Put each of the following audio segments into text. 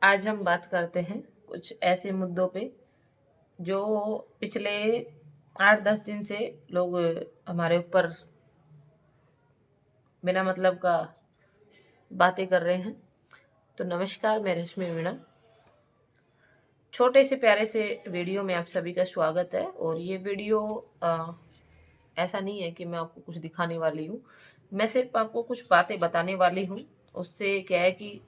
आज हम बात करते हैं कुछ ऐसे मुद्दों पे जो पिछले 8-10 दिन से लोग हमारे ऊपर बिना मतलब का बातें कर रहे हैं। तो नमस्कार, मैं रश्मि मीणा। छोटे से प्यारे से वीडियो में आप सभी का स्वागत है। और ये वीडियो ऐसा नहीं है कि मैं आपको कुछ दिखाने वाली हूँ, मैं सिर्फ आपको कुछ बातें बताने वाली हूँ। उससे क्या है कि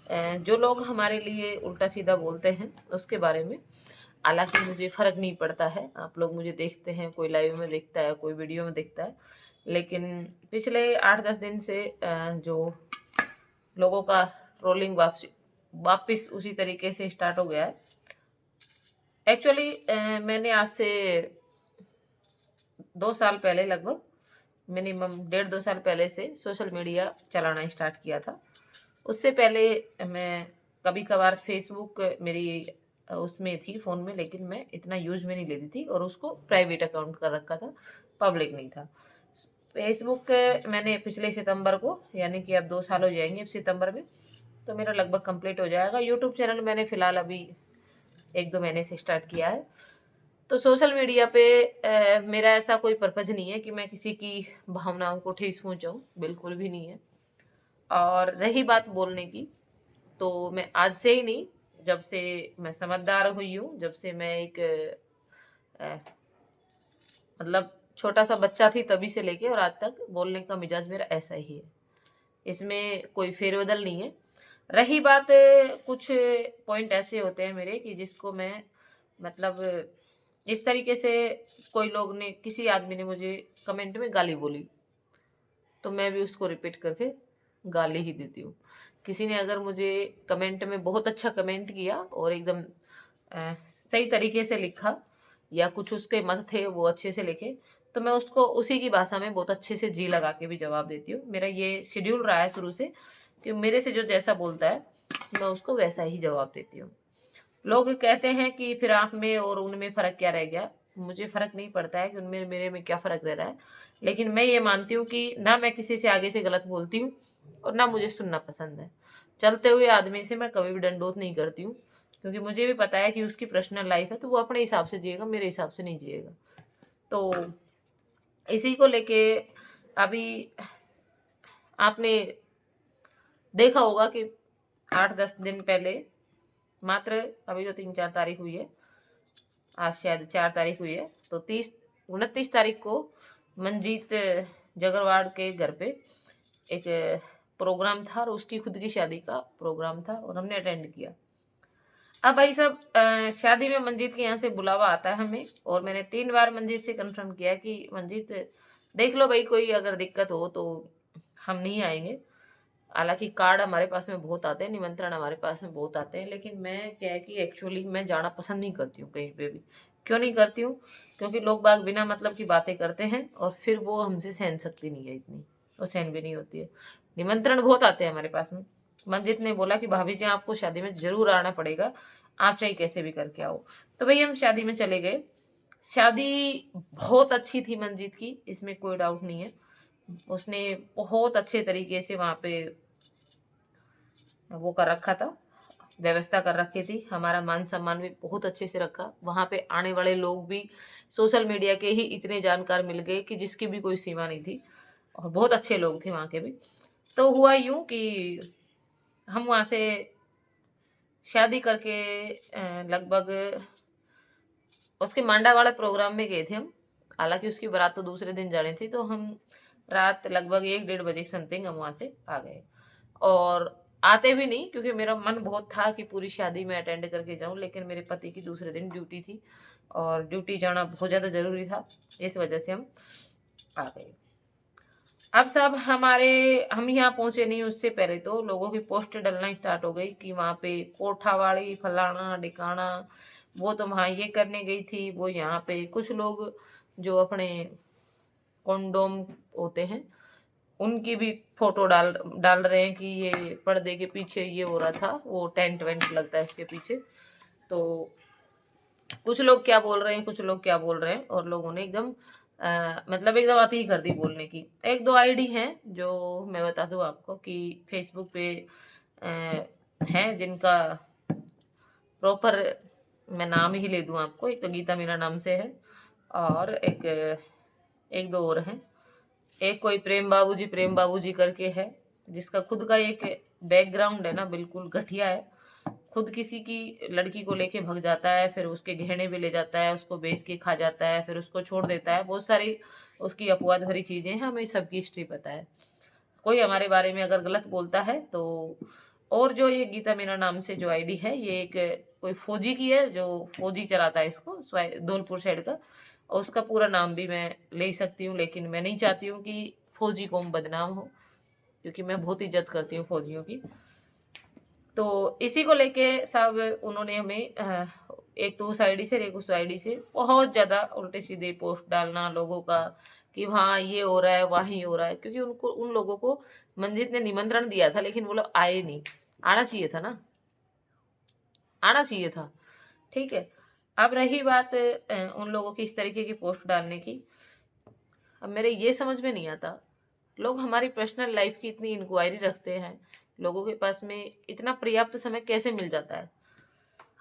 जो लोग हमारे लिए उल्टा सीधा बोलते हैं उसके बारे में, हालांकि मुझे फ़र्क नहीं पड़ता है। आप लोग मुझे देखते हैं, कोई लाइव में देखता है, कोई वीडियो में देखता है, लेकिन पिछले 8-10 दिन से जो लोगों का ट्रोलिंग वापस उसी तरीके से स्टार्ट हो गया है। एक्चुअली मैंने आज से 2 साल पहले, लगभग मिनिमम 1.5-2 साल पहले से सोशल मीडिया चलाना स्टार्ट किया था। उससे पहले मैं कभी कभार फेसबुक मेरी उसमें थी फ़ोन में, लेकिन मैं इतना यूज़ में नहीं लेती थी और उसको प्राइवेट अकाउंट कर रखा था, पब्लिक नहीं था। फेसबुक मैंने पिछले सितंबर को, यानी कि अब 2 साल हो जाएंगे अब सितंबर में, तो मेरा लगभग कंप्लीट हो जाएगा। यूट्यूब चैनल मैंने फ़िलहाल अभी 1-2 महीने से स्टार्ट किया है। तो सोशल मीडिया पे मेरा ऐसा कोई पर्पज़ नहीं है कि मैं किसी की भावनाओं को ठेस पहुँचाऊँ, बिल्कुल भी नहीं है। और रही बात बोलने की, तो मैं आज से ही नहीं, जब से मैं समझदार हुई हूँ, जब से मैं एक अ, मतलब छोटा सा बच्चा थी तभी से लेके और आज तक बोलने का मिजाज मेरा ऐसा ही है। इसमें कोई फेरबदल नहीं है। रही बात, कुछ पॉइंट ऐसे होते हैं मेरे कि जिसको मैं मतलब इस तरीके से, कोई लोग ने, किसी आदमी ने मुझे कमेंट में गाली बोली, तो मैं भी उसको रिपीट करके गाली ही देती हूँ। किसी ने अगर मुझे कमेंट में बहुत अच्छा कमेंट किया और एकदम सही तरीके से लिखा, या कुछ उसके मत थे वो अच्छे से लिखे, तो मैं उसको उसी की भाषा में बहुत अच्छे से जी लगा के भी जवाब देती हूँ। मेरा ये शेड्यूल रहा है शुरू से कि मेरे से जो जैसा बोलता है मैं उसको वैसा ही जवाब देती हूँ। लोग कहते हैं कि फिर आप में और उनमें फ़र्क क्या रह गया? मुझे फ़र्क नहीं पड़ता है कि उनमें मेरे में क्या फ़र्क रह रहा है। लेकिन मैं ये मानती हूँ कि ना मैं किसी से आगे से गलत बोलती हूँ और ना मुझे सुनना पसंद है। चलते हुए आदमी से मैं कभी भी डंडोत नहीं करती हूँ, क्योंकि मुझे भी पता है कि उसकी पर्सनल लाइफ़ है, तो वो अपने हिसाब से जिएगा, मेरे हिसाब से नहीं जिएगा। तो इसी को लेके अभी आपने देखा होगा कि 8-10 दिन पहले, मात्र अभी तो 3-4 तारीख हुई है, आज शायद 4 तारीख हुई है, तो 29 तारीख को मंजीत जगरवाड़ के घर पे एक प्रोग्राम था और उसकी खुद की शादी का प्रोग्राम था और हमने अटेंड किया। अब भाई साहब, शादी में मंजीत के यहाँ से बुलावा आता है हमें, और मैंने 3 बार मंजीत से कंफर्म किया कि मंजीत देख लो भाई, कोई अगर दिक्कत हो तो हम नहीं आएंगे। हालाँकि कार्ड हमारे पास में बहुत आते हैं, निमंत्रण हमारे पास में बहुत आते हैं, लेकिन मैं क्या है कि एक्चुअली मैं जाना पसंद नहीं करती हूँ कहीं पे भी। क्यों नहीं करती हूँ? क्योंकि लोग बाग बिना मतलब की बातें करते हैं और फिर वो हमसे सहन शक्ति नहीं है इतनी, वो सहन भी नहीं होती है। निमंत्रण बहुत आते हैं हमारे पास में। मंजित ने बोला कि भाभी जी आपको शादी में ज़रूर आना पड़ेगा, आप चाहे कैसे भी करके आओ। तो भई हम शादी में चले गए। शादी बहुत अच्छी थी मंजीत की, इसमें कोई डाउट नहीं है। उसने बहुत अच्छे तरीके से वहाँ पे वो कर रखा था, व्यवस्था कर रखी थी। हमारा मान-सम्मान भी बहुत अच्छे से रखा। वहाँ पे आने वाले लोग भी सोशल मीडिया के ही इतने जानकार मिल गए कि जिसकी भी कोई सीमा नहीं थी, और बहुत अच्छे लोग थे वहाँ के भी। तो हुआ यूँ कि हम वहाँ से शादी करके लगभग उसके मांडा वाले प्रोग्राम में गए थे हम। हालाँकि उसकी बारात तो दूसरे दिन जानी थी, तो हम रात लगभग 1 डेढ़ बजे के समथिंग हम वहाँ से आ गए। और आते भी नहीं, क्योंकि मेरा मन बहुत था कि पूरी शादी में अटेंड करके जाऊँ, लेकिन मेरे पति की दूसरे दिन ड्यूटी थी और ड्यूटी जाना बहुत ज़्यादा ज़रूरी था, इस वजह से हम आ गए। अब साहब हम यहाँ पहुँचे नहीं, उससे पहले तो लोगों की पोस्ट डलना स्टार्ट हो गई कि वहाँ पे कोठावाड़ी फलाना-ढिकाना, वो तो वहाँ ये करने गई थी, वो यहाँ पे कुछ लोग जो अपने कंडोम होते हैं, उनकी भी फ़ोटो डाल डाल रहे हैं कि ये पर्दे के पीछे ये हो रहा था, वो टेंट वेंट लगता है इसके पीछे। तो कुछ लोग क्या बोल रहे हैं, कुछ लोग क्या बोल रहे हैं, और लोगों ने एकदम मतलब एकदम अति कर दी बोलने की। 1-2 आईडी हैं जो मैं बता दूँ आपको कि फ़ेसबुक पे अ, हैं जिनका प्रॉपर मैं नाम ही ले दूं आपको, एक तो गीता मीरा नाम से है, और एक दो और हैं। एक कोई प्रेम बाबूजी करके है, जिसका खुद का एक बैकग्राउंड है ना, बिल्कुल घटिया है। खुद किसी की लड़की को लेके भग जाता है, फिर उसके गहने भी ले जाता है, उसको बेच के खा जाता है, फिर उसको छोड़ देता है। बहुत सारी उसकी अपवाद भरी चीजें हैं, हमें सबकी हिस्ट्री पता है। कोई हमारे बारे में अगर गलत बोलता है तो, और जो ये गीता मीना नाम से जो आईडी है, ये एक कोई फौजी की है, जो फौजी चलाता है इसको, धौलपुर साइड का। और उसका पूरा नाम भी मैं ले सकती हूँ, लेकिन मैं नहीं चाहती हूँ कि फौजी कौम बदनाम हो, क्योंकि मैं बहुत इज्जत करती हूँ फौजियों की। तो इसी को लेके सब उन्होंने हमें एक तो उस आईडी से, एक उस आईडी से बहुत ज्यादा उल्टे सीधे पोस्ट डालना लोगों का, कि वहाँ ये हो रहा है, वहाँ ही हो रहा है। क्योंकि उनको, उन लोगों को मंजीत ने निमंत्रण दिया था, लेकिन वो लोग आए नहीं। आना चाहिए था ना, आना चाहिए था। ठीक है। अब रही बात उन लोगों की इस तरीके की पोस्ट डालने की, अब मेरे ये समझ में नहीं आता, लोग हमारी पर्सनल लाइफ की इतनी इंक्वायरी रखते हैं, लोगों के पास में इतना पर्याप्त समय कैसे मिल जाता है।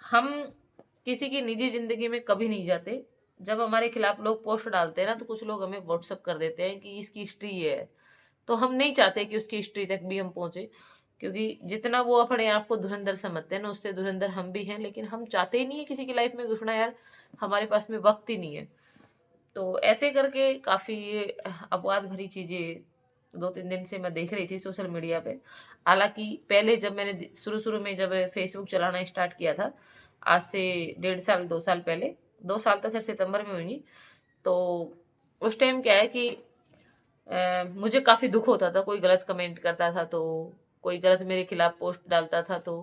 हम किसी की निजी जिंदगी में कभी नहीं जाते। जब हमारे खिलाफ लोग पोस्ट डालते हैं ना, तो कुछ लोग हमें व्हाट्सअप कर देते हैं कि इसकी हिस्ट्री ये है, तो हम नहीं चाहते कि उसकी हिस्ट्री तक भी हम पहुंचे। क्योंकि जितना वो अपने आप को धुरंधर समझते हैं ना, उससे धुरंधर हम भी हैं, लेकिन हम चाहते ही नहीं है किसी की लाइफ में घुसना यार, हमारे पास में वक्त ही नहीं है। तो ऐसे करके काफी ये अपवाद भरी चीजें 2-3 दिन से मैं देख रही थी सोशल मीडिया पे। हालांकि पहले जब मैंने शुरू शुरू में जब फेसबुक चलाना स्टार्ट किया था, आज से 1.5 साल 2 साल पहले, 2 साल तो खैर सितंबर में हुई, तो उस टाइम क्या है कि मुझे काफी दुख होता था, कोई गलत कमेंट करता था तो, कोई गलत मेरे खिलाफ पोस्ट डालता था तो।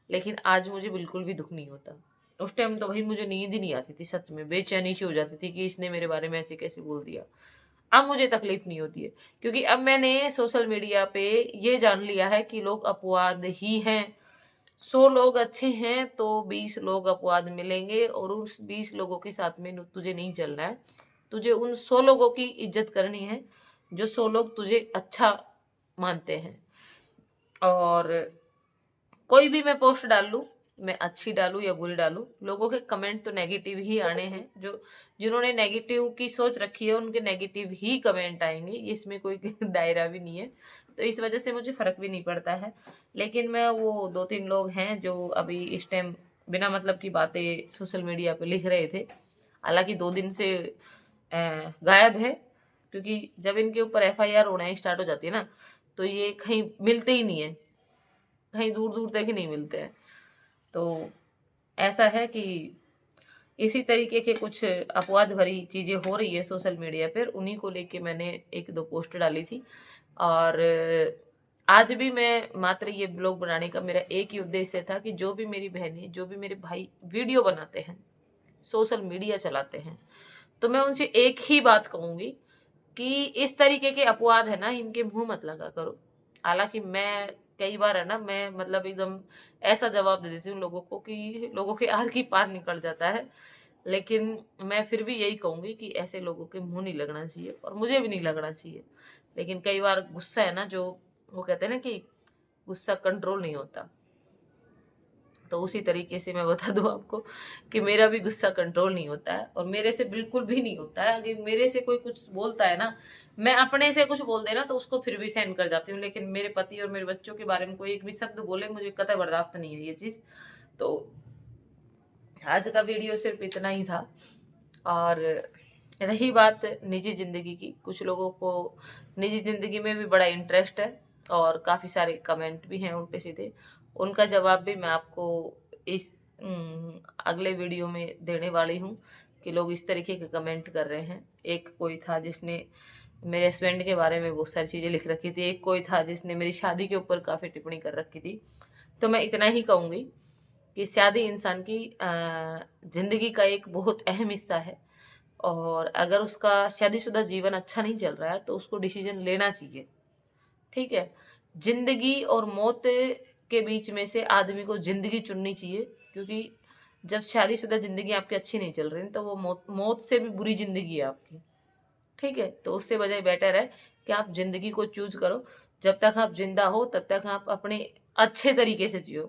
लेकिन आज मुझे बिल्कुल भी दुख नहीं होता। उस टाइम तो भाई मुझे नींद ही नहीं आती थी, सच में बेचैनी सी हो जाती थी कि इसने मेरे बारे में ऐसे कैसे बोल दिया। अब मुझे तकलीफ नहीं होती है, क्योंकि अब मैंने सोशल मीडिया पे ये जान लिया है कि लोग अपवाद ही हैं। 100 लोग अच्छे हैं तो 20 लोग अपवाद मिलेंगे, और उस 20 लोगों के साथ में तुझे नहीं चलना है। तुझे उन 100 लोगों की इज्जत करनी है, जो 100 लोग तुझे अच्छा मानते हैं। और कोई भी मैं पोस्ट डाल लूँ, मैं अच्छी डालूँ या बुरी डालूँ, लोगों के कमेंट तो नेगेटिव ही आने हैं। जो जिन्होंने नेगेटिव की सोच रखी है, उनके नेगेटिव ही कमेंट आएंगे, इसमें कोई दायरा भी नहीं है। तो इस वजह से मुझे फर्क भी नहीं पड़ता है। लेकिन मैं वो 2-3 लोग हैं जो अभी इस टाइम बिना मतलब की बातें सोशल मीडिया पे लिख रहे थे, हालांकि 2 दिन से गायब है। क्योंकि जब इनके ऊपर FIR होना स्टार्ट हो जाती है ना, तो ये कहीं मिलते ही नहीं है, कहीं दूर दूर तक ही नहीं मिलते हैं। तो ऐसा है कि इसी तरीके के कुछ अपवाद भरी चीजें हो रही है सोशल मीडिया पर, उन्हीं को लेके मैंने 1-2 पोस्ट डाली थी। और आज भी मैं मात्र ये ब्लॉग बनाने का मेरा एक ही उद्देश्य था कि जो भी मेरी बहनें, जो भी मेरे भाई वीडियो बनाते हैं, सोशल मीडिया चलाते हैं, तो मैं उनसे एक ही बात कहूंगी कि इस तरीके के अपवाद है ना, इनके मुंह मत लगा करो। हालांकि मैं कई बार है ना, मैं मतलब एकदम ऐसा जवाब दे देती हूँ लोगों को कि लोगों के आर की पार निकल जाता है। लेकिन मैं फिर भी यही कहूंगी कि ऐसे लोगों के मुंह नहीं लगना चाहिए, और मुझे भी नहीं लगना चाहिए। लेकिन कई बार गुस्सा है ना, जो वो कहते हैं ना कि गुस्सा कंट्रोल नहीं होता, तो उसी तरीके से मैं बता दूं आपको कि मेरा भी गुस्सा कंट्रोल नहीं होता है, और मेरे से बिल्कुल भी नहीं होता है। अगर मेरे से कोई कुछ बोलता है ना, मैं अपने से कुछ बोल देना तो उसको फिर भी सहन कर जाती हूँ, लेकिन मेरे पति और मेरे बच्चों के बारे में कोई एक भी शब्द बोले, मुझे कतई बर्दाश्त नहीं है ये चीज। तो आज का वीडियो सिर्फ इतना ही था। और रही बात निजी जिंदगी की, कुछ लोगों को निजी जिंदगी में भी बड़ा इंटरेस्ट है, और काफी सारे कमेंट भी हैं उल्टे सीधे, उनका जवाब भी मैं आपको इस अगले वीडियो में देने वाली हूँ, कि लोग इस तरीके के कमेंट कर रहे हैं। एक कोई था जिसने मेरे हस्बैंड के बारे में बहुत सारी चीजें लिख रखी थी, एक कोई था जिसने मेरी शादी के ऊपर काफी टिप्पणी कर रखी थी। तो मैं इतना ही कहूंगी कि शादी इंसान की जिंदगी का एक बहुत अहम हिस्सा है, और अगर उसका शादीशुदा जीवन अच्छा नहीं चल रहा है तो उसको डिसीजन लेना चाहिए। ठीक है। जिंदगी और मौत के बीच में से आदमी को जिंदगी चुननी चाहिए, क्योंकि जब शादीशुदा जिंदगी आपकी अच्छी नहीं चल रही तो वो मौत से भी बुरी जिंदगी है आपकी। ठीक है। तो उससे बजाय बेटर है कि आप जिंदगी को चूज करो। जब तक आप जिंदा हो तब तक आप अपने अच्छे तरीके से जियो।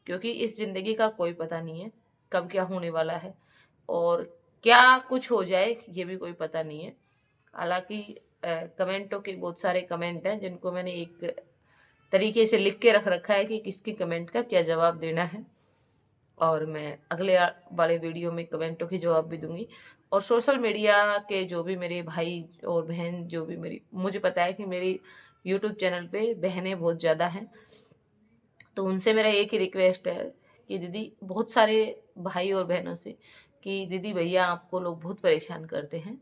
क्योंकि इस ज़िंदगी का कोई पता नहीं है कब क्या होने वाला है और क्या कुछ हो जाए ये भी कोई पता नहीं है। हालाँकि कमेंटों के बहुत सारे कमेंट हैं जिनको मैंने एक तरीके से लिख के रख रखा है कि किसकी कमेंट का क्या जवाब देना है, और मैं अगले वाले वीडियो में कमेंटों के जवाब भी दूंगी। और सोशल मीडिया के जो भी मेरे भाई और बहन, जो भी मेरी, मुझे पता है कि मेरी यूट्यूब चैनल पे बहनें बहुत ज़्यादा हैं, तो उनसे मेरा एक ही रिक्वेस्ट है कि दीदी, बहुत सारे भाई और बहनों से, कि दीदी भैया आपको लोग बहुत परेशान करते हैं,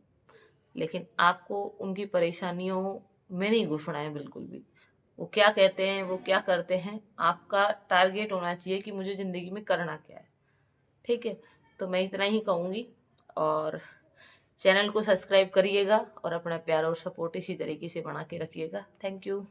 लेकिन आपको उनकी परेशानियों में नहीं घुसना है बिल्कुल भी। वो क्या कहते हैं, वो क्या करते हैं, आपका टारगेट होना चाहिए कि मुझे ज़िंदगी में करना क्या है। ठीक है, तो मैं इतना ही कहूँगी, और चैनल को सब्सक्राइब करिएगा और अपना प्यार और सपोर्ट इसी तरीके से बना के रखिएगा। Thank you.